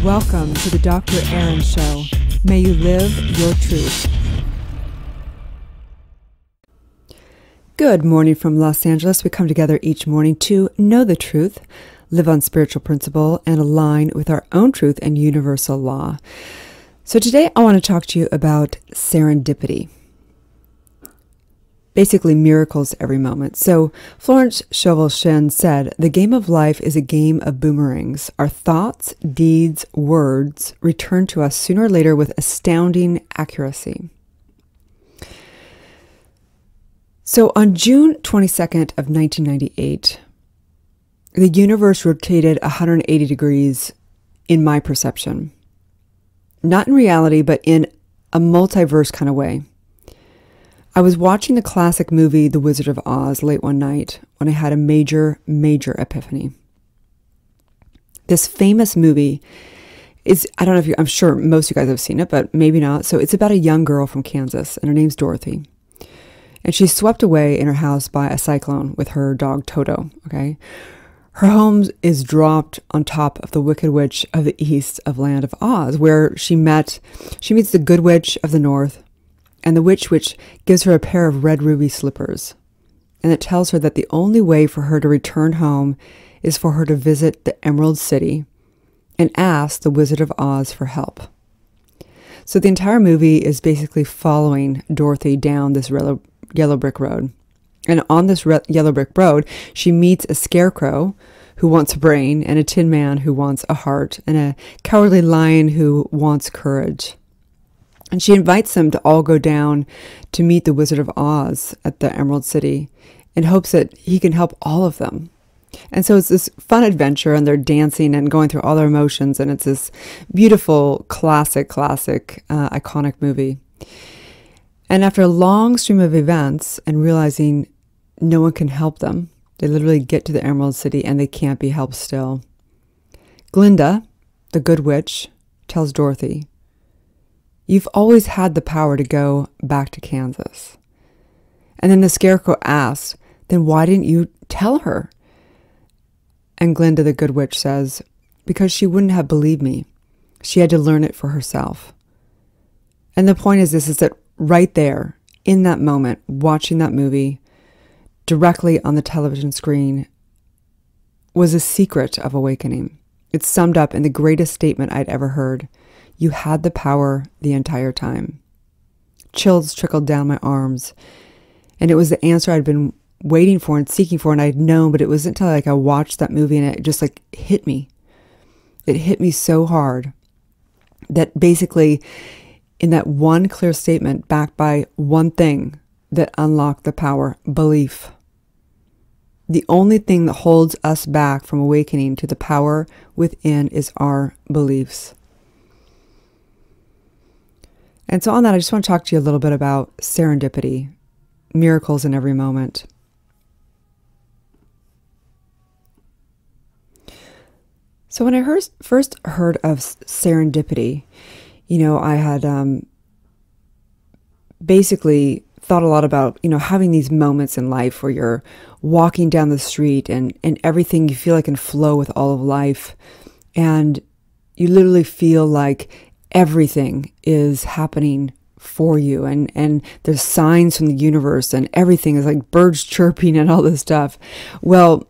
Welcome to the Dr. Erin Show. May you live your truth. Good morning from Los Angeles. We come together each morning to know the truth, live on spiritual principle, and align with our own truth and universal law. So today I want to talk to you about serendipity. Basically miracles every moment. So Florence Shinn said, "The game of life is a game of boomerangs. Our thoughts, deeds, words return to us sooner or later with astounding accuracy." So on June 22nd of 1998, the universe rotated 180 degrees in my perception. Not in reality, but in a multiverse kind of way. I was watching the classic movie The Wizard of Oz late one night when I had a major epiphany. This famous movie is, I don't know if I'm sure most of you guys have seen it, but maybe not. So it's about a young girl from Kansas, and her name's Dorothy. And she's swept away in her house by a cyclone with her dog Toto, okay? Her home is dropped on top of the Wicked Witch of the East of Land of Oz, where she meets the Good Witch of the North, and the witch which gives her a pair of red ruby slippers. And it tells her that the only way for her to return home is for her to visit the Emerald City and ask the Wizard of Oz for help. So the entire movie is basically following Dorothy down this yellow brick road. And on this yellow brick road, she meets a scarecrow who wants a brain, and a tin man who wants a heart, and a cowardly lion who wants courage. And she invites them to all go down to meet the Wizard of Oz at the Emerald City in hopes that he can help all of them. And so it's this fun adventure, and they're dancing and going through all their emotions, and it's this beautiful, classic, iconic movie. And after a long stream of events and realizing no one can help them, they literally get to the Emerald City and they can't be helped still. Glinda, the Good Witch, tells Dorothy, "You've always had the power to go back to Kansas." And then the Scarecrow asks, "Then why didn't you tell her?" And Glinda, the Good Witch, says, "Because she wouldn't have believed me. She had to learn it for herself." And the point is that right there, in that moment, watching that movie, directly on the television screen, was a secret of awakening. It's summed up in the greatest statement I'd ever heard. You had the power the entire time. Chills trickled down my arms, and it was the answer I'd been waiting for and seeking for, and I'd known, but it wasn't until I watched that movie and it just hit me. It hit me so hard that basically in that one clear statement, backed by one thing that unlocked the power, belief. The only thing that holds us back from awakening to the power within is our beliefs. And so on that, I just want to talk to you a little bit about serendipity, miracles in every moment. So when I first heard of serendipity, I had basically thought a lot about, having these moments in life where you're walking down the street and everything you feel like can flow with all of life. And you literally feel like everything is happening for you. And there's signs from the universe and everything is like birds chirping and all this stuff. Well,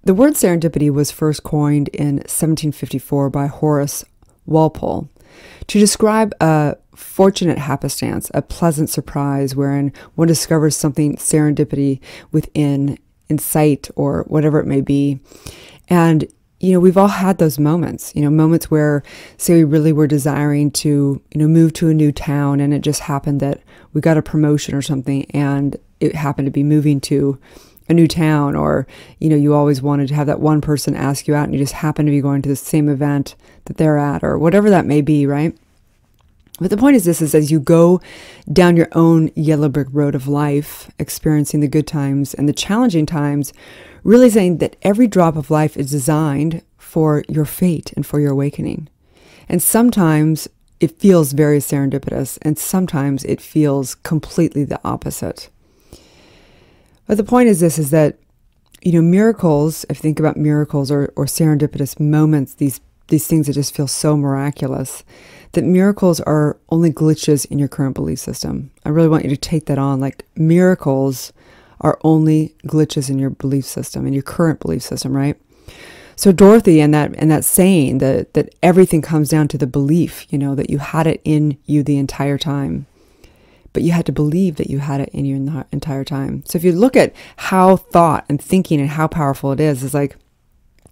the word serendipity was first coined in 1754 by Horace Walpole to describe a fortunate happenstance, a pleasant surprise wherein one discovers something serendipity within, in sight, or whatever it may be. And, we've all had those moments, moments where, say, we really were desiring to, move to a new town, and it just happened that we got a promotion or something, and it happened to be moving to a new town, or, you always wanted to have that one person ask you out and you just happen to be going to the same event that they're at, or whatever that may be, right? But the point is this, is as you go down your own yellow brick road of life, experiencing the good times and the challenging times, realizing that every drop of life is designed for your fate and for your awakening. And sometimes it feels very serendipitous, and sometimes it feels completely the opposite. But the point is this, is that, miracles, if you think about miracles or serendipitous moments, these these things that just feel so miraculous, that miracles are only glitches in your current belief system. I really want you to take that on. Like, miracles are only glitches in your belief system, in your current belief system, right? So Dorothy and that saying that everything comes down to the belief, that you had it in you the entire time. But you had to believe that you had it in you the entire time. So if you look at how thought and thinking and how powerful it is, it's like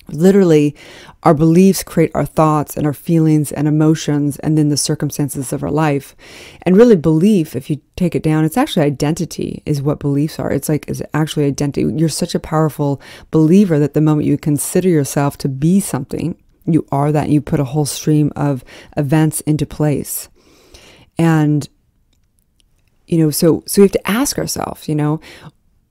literally our beliefs create our thoughts and our feelings and emotions and then the circumstances of our life. And really belief, if you take it down, it's actually identity is what beliefs are. It's actually identity. You're such a powerful believer that the moment you consider yourself to be something, you are that, and you put a whole stream of events into place. And so we have to ask ourselves,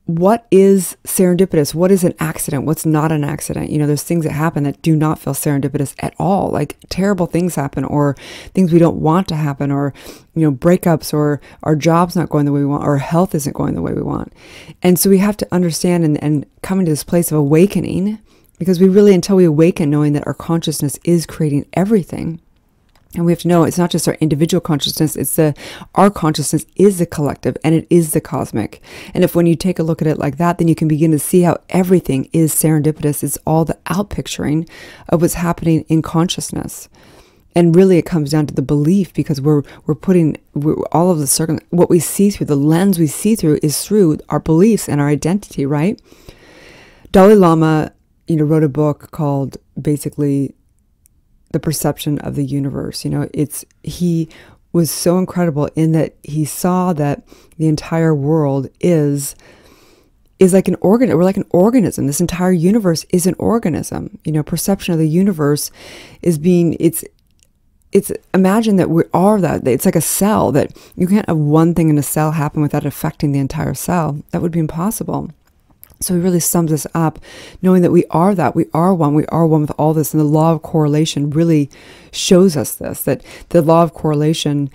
what is serendipitous? What is an accident? What's not an accident? There's things that happen that do not feel serendipitous at all. Like terrible things happen, or things we don't want to happen, or, breakups, or our job's not going the way we want, or health isn't going the way we want. And so we have to understand and come into this place of awakening, because we really, until we awaken, knowing that our consciousness is creating everything. And we have to know it's not just our individual consciousness, our consciousness is the collective, and it is the cosmic. And if when you take a look at it like that, then you can begin to see how everything is serendipitous. It's all the outpicturing of what's happening in consciousness. And really it comes down to the belief, because we're putting all of what we see through, the lens we see through is through our beliefs and our identity, right? Dalai Lama, wrote a book called basically The Perception of the Universe. He was so incredible in that he saw that the entire world is like an organ. We're like an organism. This entire universe is an organism. Perception of the universe is it's imagine that we are that. It's like a cell, that you can't have one thing in a cell happen without affecting the entire cell. That would be impossible. So he really sums this up, knowing that we are that, we are one with all this. And the law of correlation really shows us this, that the law of correlation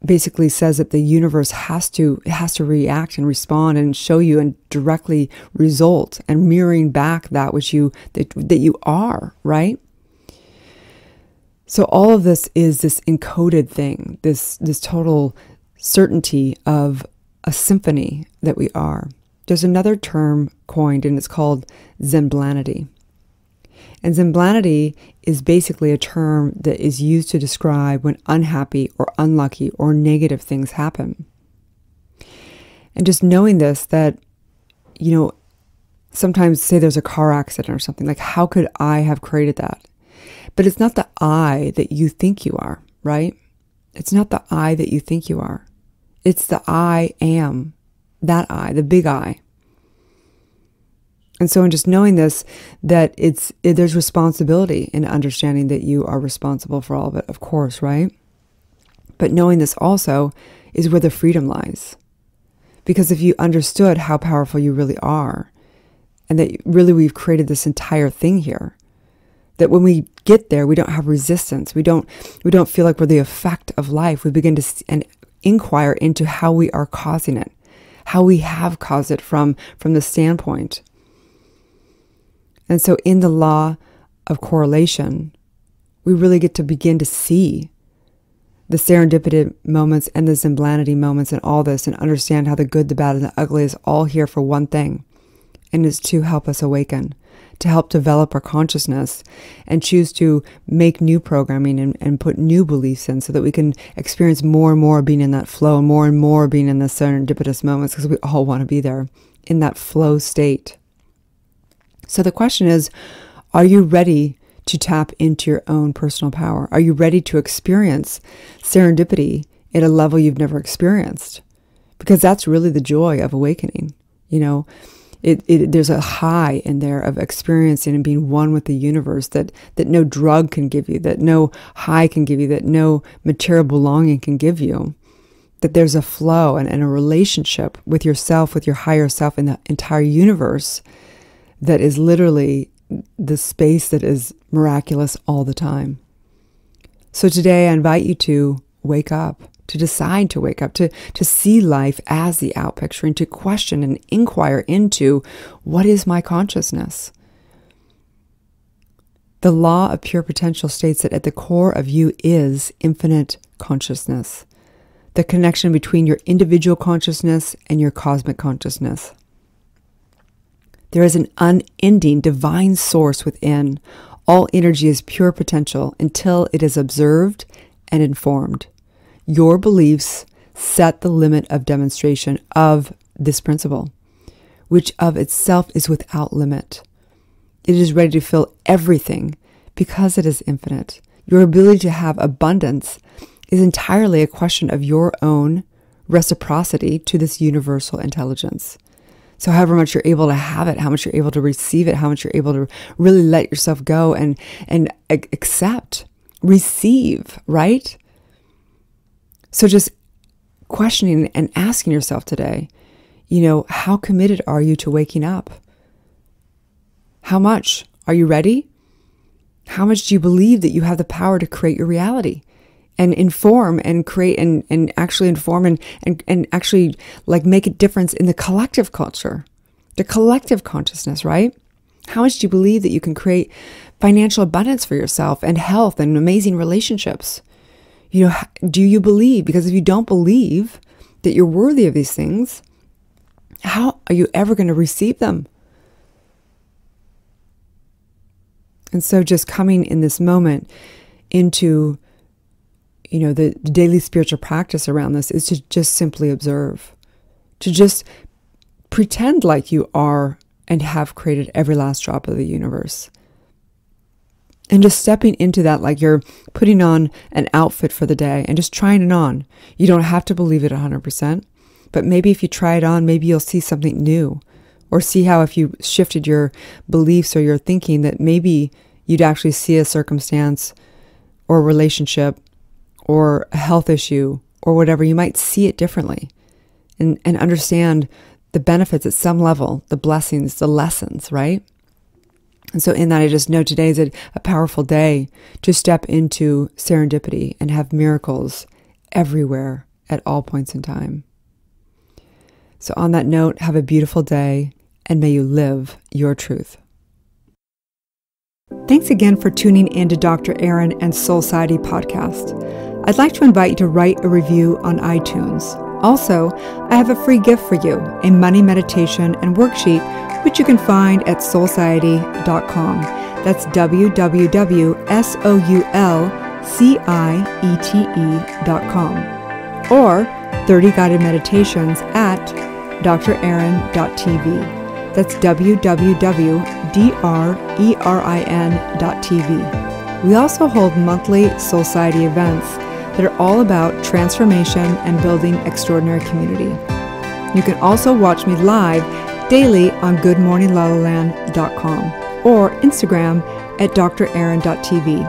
basically says that the universe has to react and respond and show you and directly result and mirroring back that which that you are, right? So all of this is this encoded thing, this total certainty of a symphony that we are. There's another term coined, and it's called Zemblanity. And Zemblanity is basically a term that is used to describe when unhappy or unlucky or negative things happen. And just knowing this, that, sometimes say there's a car accident or something, like how could I have created that? But it's not the I that you think you are, right? It's not the I that you think you are. It's the I am. That I, the big I. And so in just knowing this, that there's responsibility in understanding that you are responsible for all of it, of course, right? But knowing this also is where the freedom lies. Because if you understood how powerful you really are, and that really we've created this entire thing here, that when we get there, we don't have resistance. We don't feel like we're the effect of life. We begin to inquire into how we are causing it, how we have caused it from the standpoint. And so in the law of correlation, we really get to begin to see the serendipity moments and the Zemblanity moments and all this, and understand how the good, the bad, and the ugly is all here for one thing. And it's to help us awaken, to help develop our consciousness and choose to make new programming and put new beliefs in, so that we can experience more and more being in that flow, and more being in the serendipitous moments, because we all want to be there in that flow state. So the question is, are you ready to tap into your own personal power? Are you ready to experience serendipity at a level you've never experienced? Because that's really the joy of awakening. There's a high in there of experiencing and being one with the universe that no drug can give you, that no high can give you, that no material belonging can give you. That there's a flow and a relationship with yourself, with your higher self, and the entire universe that is literally the space that is miraculous all the time. So today I invite you to wake up, to decide to wake up, to see life as the outpicturing, to question and inquire into, what is my consciousness? The law of pure potential states that at the core of you is infinite consciousness, the connection between your individual consciousness and your cosmic consciousness. There is an unending divine source within. All energy is pure potential until it is observed and informed. Your beliefs set the limit of demonstration of this principle, which of itself is without limit. It is ready to fill everything because it is infinite. Your ability to have abundance is entirely a question of your own reciprocity to this universal intelligence. So however much you're able to have it, how much you're able to receive it, how much you're able to really let yourself go and accept, receive, right? So just questioning and asking yourself today, how committed are you to waking up? How much? Are you ready? How much do you believe that you have the power to create your reality and inform and create and actually inform and actually like make a difference in the collective culture, the collective consciousness, right? How much do you believe that you can create financial abundance for yourself and health and amazing relationships? Do you believe? Because if you don't believe that you're worthy of these things, how are you ever going to receive them? And so just coming in this moment into, the daily spiritual practice around this is to just simply observe, to just pretend like you are and have created every last drop of the universe. And just stepping into that like you're putting on an outfit for the day and just trying it on. You don't have to believe it 100%, but maybe if you try it on, maybe you'll see something new. Or see how if you shifted your beliefs or your thinking that maybe you'd actually see a circumstance or a relationship or a health issue or whatever, you might see it differently and understand the benefits at some level, the blessings, the lessons, right? And so in that, I just know today is a powerful day to step into serendipity and have miracles everywhere at all points in time. So on that note, have a beautiful day and may you live your truth. Thanks again for tuning in to Dr. Erin and Soul Society podcast. I'd like to invite you to write a review on iTunes. Also, I have a free gift for you, a money meditation and worksheet, which you can find at soulciety.com. That's www.soulciete.com. Or 30 guided meditations at drerin.tv. That's www.drerin.tv. We also hold monthly Soul Society events that are all about transformation and building extraordinary community. You can also watch me live daily on goodmorninglalaland.com or Instagram at drerin.tv.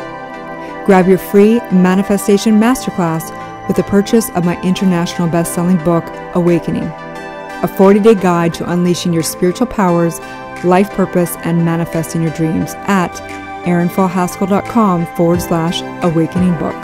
Grab your free manifestation masterclass with the purchase of my international best-selling book, Awakening, a 40-day guide to unleashing your spiritual powers, life purpose, and manifesting your dreams at erinfallhaskell.com/awakening book.